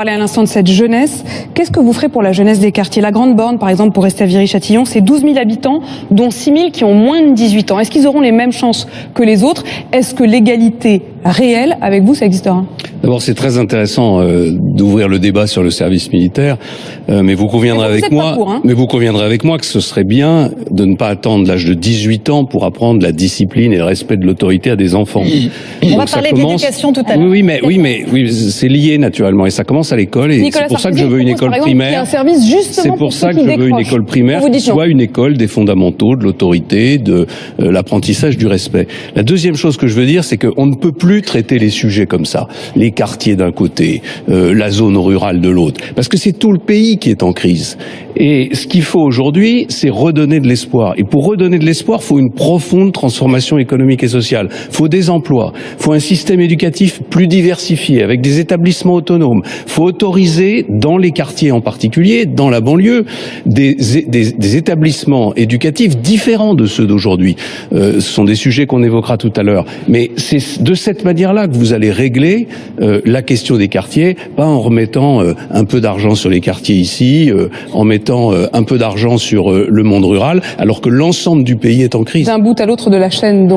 Parler à l'instant de cette jeunesse, qu'est-ce que vous ferez pour la jeunesse des quartiers? La Grande Borne, par exemple, pour rester à Viry-Châtillon, c'est 12 000 habitants, dont 6 000 qui ont moins de 18 ans. Est-ce qu'ils auront les mêmes chances que les autres? Est-ce que l'égalité réelle, avec vous, ça existera? D'abord, c'est très intéressant d'ouvrir le débat sur le service militaire, mais vous conviendrez avec moi, mais vous conviendrez avec moi que ce serait bien de ne pas attendre l'âge de 18 ans pour apprendre la discipline et le respect de l'autorité à des enfants. On va parler d'éducation tout à l'heure. Oui, c'est lié naturellement et ça commence à l'école et c'est pour ça que je veux une école primaire. C'est pour ça que je veux une école primaire qui soit une école des fondamentaux, de l'autorité, de l'apprentissage du respect. La deuxième chose que je veux dire, c'est qu'on ne peut plus traiter les sujets comme ça. Les quartiers d'un côté, la zone rurale de l'autre, parce que c'est tout le pays qui est en crise. Et ce qu'il faut aujourd'hui, c'est redonner de l'espoir. Et pour redonner de l'espoir, il faut une profonde transformation économique et sociale. Il faut des emplois, il faut un système éducatif plus diversifié, avec des établissements autonomes. Il faut autoriser, dans les quartiers en particulier, dans la banlieue, des établissements éducatifs différents de ceux d'aujourd'hui. Ce sont des sujets qu'on évoquera tout à l'heure. Mais c'est de cette manière-là que vous allez régler la question des quartiers, pas en remettant un peu d'argent sur les quartiers ici, en mettant un peu d'argent sur le monde rural, alors que l'ensemble du pays est en crise. D'un bout à l'autre de la chaîne, donc.